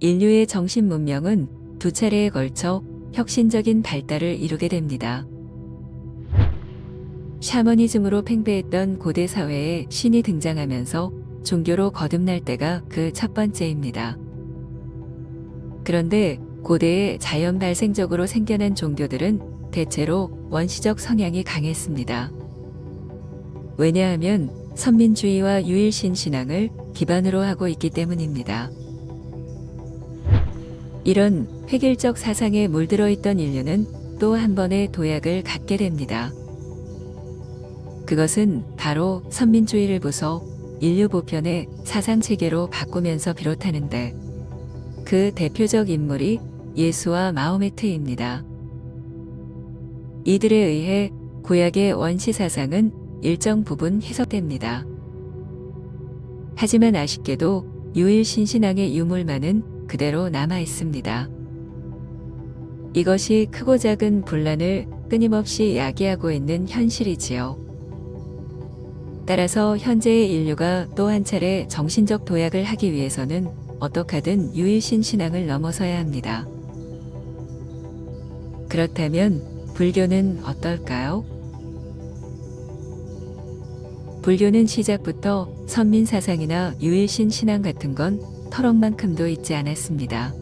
인류의 정신 문명은 두 차례에 걸쳐 혁신적인 발달을 이루게 됩니다. 샤머니즘으로 팽배했던 고대 사회에 신이 등장하면서 종교로 거듭날 때가 그 첫 번째입니다. 그런데 고대에 자연 발생적으로 생겨난 종교들은 대체로 원시적 성향이 강했습니다. 왜냐하면 선민주의와 유일신 신앙을 기반으로 하고 있기 때문입니다. 이런 획일적 사상에 물들어 있던 인류는 또 한 번의 도약을 갖게 됩니다. 그것은 바로 선민주의를 부숴 인류 보편의 사상체계로 바꾸면서 비롯하는데, 그 대표적 인물이 예수와 마호메트입니다. 이들에 의해 구약의 원시 사상은 일정 부분 해석됩니다. 하지만 아쉽게도 유일신 신앙의 유물만은 그대로 남아 있습니다. 이것이 크고 작은 분란을 끊임없이 야기하고 있는 현실이지요. 따라서 현재의 인류가 또 한 차례 정신적 도약을 하기 위해서는 어떻게 하든 유일신 신앙을 넘어서야 합니다. 그렇다면 불교는 어떨까요? 불교는 시작부터 선민 사상이나 유일신 신앙 같은 건 털억만큼도 있지 않았습니다.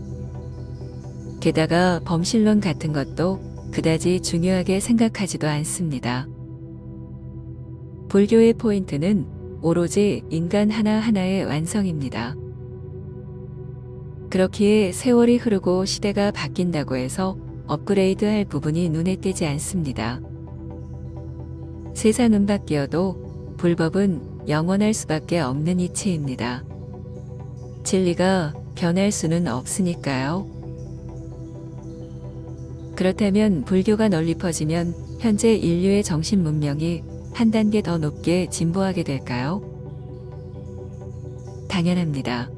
게다가 범실론 같은 것도 그다지 중요하게 생각하지도 않습니다. 불교의 포인트는 오로지 인간 하나하나의 완성입니다. 그렇기에 세월이 흐르고 시대가 바뀐다고 해서 업그레이드할 부분이 눈에 띄지 않습니다. 세상은 바뀌어도 불법은 영원할 수밖에 없는 이치입니다. 진리가 변할 수는 없으니까요. 그렇다면 불교가 널리 퍼지면 현재 인류의 정신 문명이 한 단계 더 높게 진보하게 될까요? 당연합니다.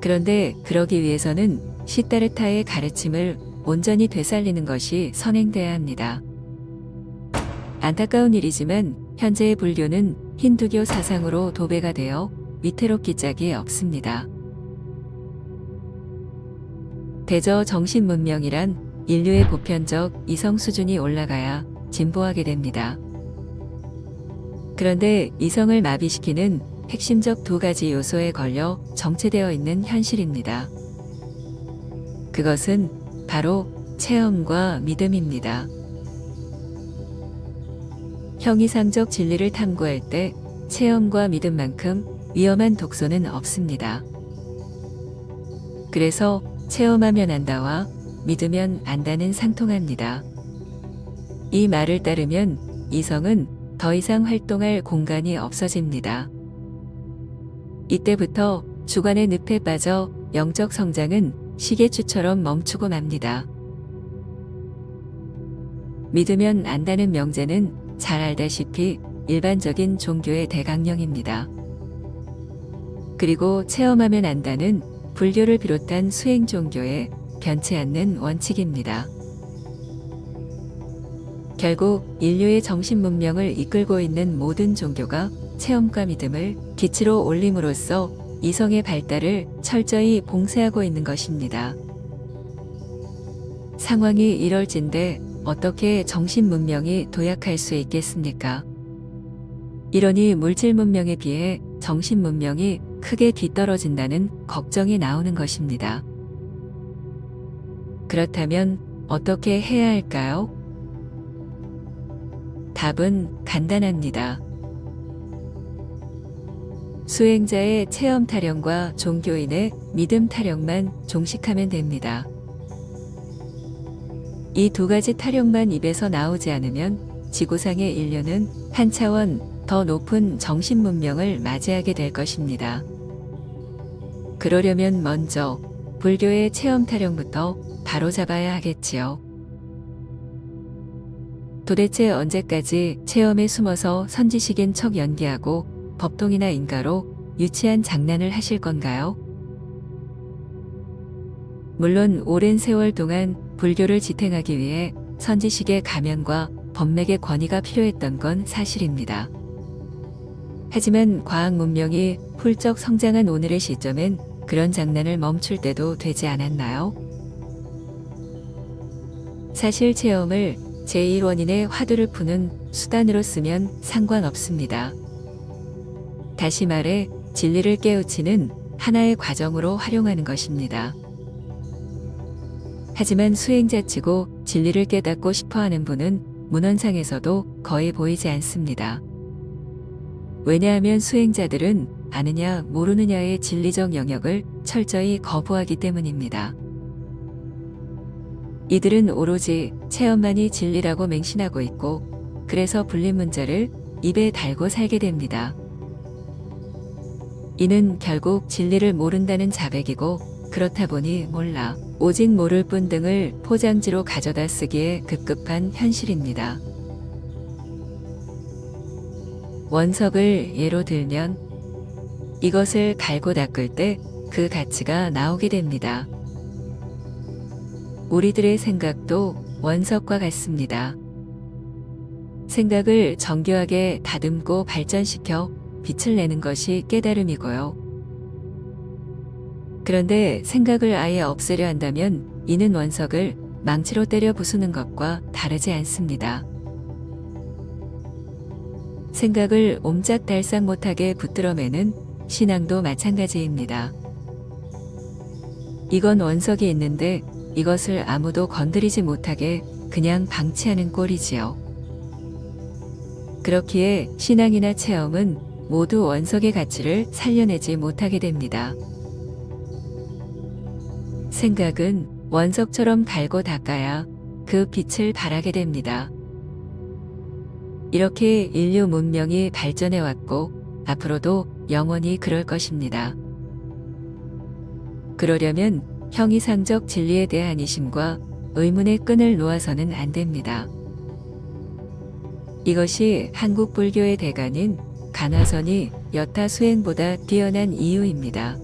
그런데 그러기 위해서는 시다르타의 가르침을 온전히 되살리는 것이 선행돼야 합니다. 안타까운 일이지만 현재의 불교는 힌두교 사상으로 도배가 되어 위태롭기 짝이 없습니다. 대저 정신 문명이란 인류의 보편적 이성 수준이 올라가야 진보하게 됩니다. 그런데 이성을 마비시키는 핵심적 두 가지 요소에 걸려 정체되어 있는 현실입니다. 그것은 바로 체험과 믿음입니다. 형이상적 진리를 탐구할 때 체험과 믿음만큼 위험한 독소는 없습니다. 그래서 체험하면 안다와 믿으면 안다는 상통합니다. 이 말을 따르면 이성은 더 이상 활동할 공간이 없어집니다. 이때부터 주관의 늪에 빠져 영적 성장은 시계추처럼 멈추고 맙니다. 믿으면 안다는 명제는 잘 알다시피 일반적인 종교의 대강령입니다. 그리고 체험하면 안다는 불교를 비롯한 수행 종교의 변치 않는 원칙입니다. 결국 인류의 정신 문명을 이끌고 있는 모든 종교가 체험과 믿음을 기치로 올림으로써 이성의 발달을 철저히 봉쇄하고 있는 것입니다. 상황이 이럴진데 어떻게 정신 문명이 도약할 수 있겠습니까? 이러니 물질 문명에 비해 정신 문명이 크게 뒤떨어진다는 걱정이 나오는 것입니다. 그렇다면 어떻게 해야 할까요? 답은 간단합니다. 수행자의 체험 타령과 종교인의 믿음 타령만 종식하면 됩니다. 이 두 가지 타령만 입에서 나오지 않으면 지구상의 인류는 한 차원 더 높은 정신 문명을 맞이하게 될 것입니다. 그러려면 먼저 불교의 체험 타령부터 바로잡아야 하겠지요. 도대체 언제까지 체험에 숨어서 선지식인 척 연기하고 법통이나 인가로 유치한 장난을 하실 건가요? 물론 오랜 세월 동안 불교를 지탱하기 위해 선지식의 가면과 법맥의 권위가 필요했던 건 사실입니다. 하지만 과학 문명이 훌쩍 성장한 오늘의 시점엔 그런 장난을 멈출 때도 되지 않았나요? 사실 체험을 제1원인의 화두를 푸는 수단으로 쓰면 상관없습니다. 다시 말해 진리를 깨우치는 하나의 과정으로 활용하는 것입니다. 하지만 수행자치고 진리를 깨닫고 싶어하는 분은 문헌상에서도 거의 보이지 않습니다. 왜냐하면 수행자들은 아느냐 모르느냐의 진리적 영역을 철저히 거부하기 때문입니다. 이들은 오로지 체험만이 진리라고 맹신하고 있고 그래서 불린 문자를 입에 달고 살게 됩니다. 이는 결국 진리를 모른다는 자백이고 그렇다 보니 몰라 오직 모를 뿐 등을 포장지로 가져다 쓰기에 급급한 현실입니다. 원석을 예로 들면 이것을 갈고 닦을 때 그 가치가 나오게 됩니다. 우리들의 생각도 원석과 같습니다. 생각을 정교하게 다듬고 발전시켜 빛을 내는 것이 깨달음이고요. 그런데 생각을 아예 없애려 한다면 이는 원석을 망치로 때려 부수는 것과 다르지 않습니다. 생각을 옴짝달싹 못하게 붙들어매는 신앙도 마찬가지입니다. 이건 원석이 있는데 이것을 아무도 건드리지 못하게 그냥 방치하는 꼴이지요. 그렇기에 신앙이나 체험은 모두 원석의 가치를 살려내지 못하게 됩니다. 생각은 원석처럼 갈고 닦아야 그 빛을 발하게 됩니다. 이렇게 인류 문명이 발전해 왔고 앞으로도 영원히 그럴 것입니다. 그러려면 형이상적 진리에 대한 이심과 의문의 끈을 놓아서는 안 됩니다. 이것이 한국 불교의 대가는 간화선이 여타 수행보다 뛰어난 이유입니다.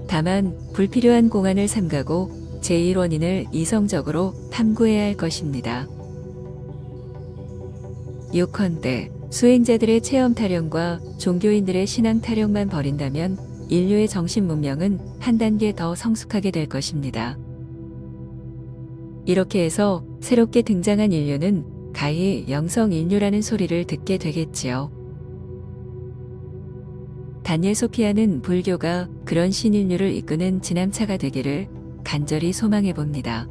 다만 불필요한 공안을 삼가고 제1원인을 이성적으로 탐구해야 할 것입니다. 요컨대 수행자들의 체험 타령과 종교인들의 신앙 타령만 버린다면 인류의 정신 문명은 한 단계 더 성숙하게 될 것입니다. 이렇게 해서 새롭게 등장한 인류는 가히 영성 인류라는 소리를 듣게 되겠지요. 다니엘 소피아는 불교가 그런 신인류를 이끄는 지남차가 되기를 간절히 소망해 봅니다.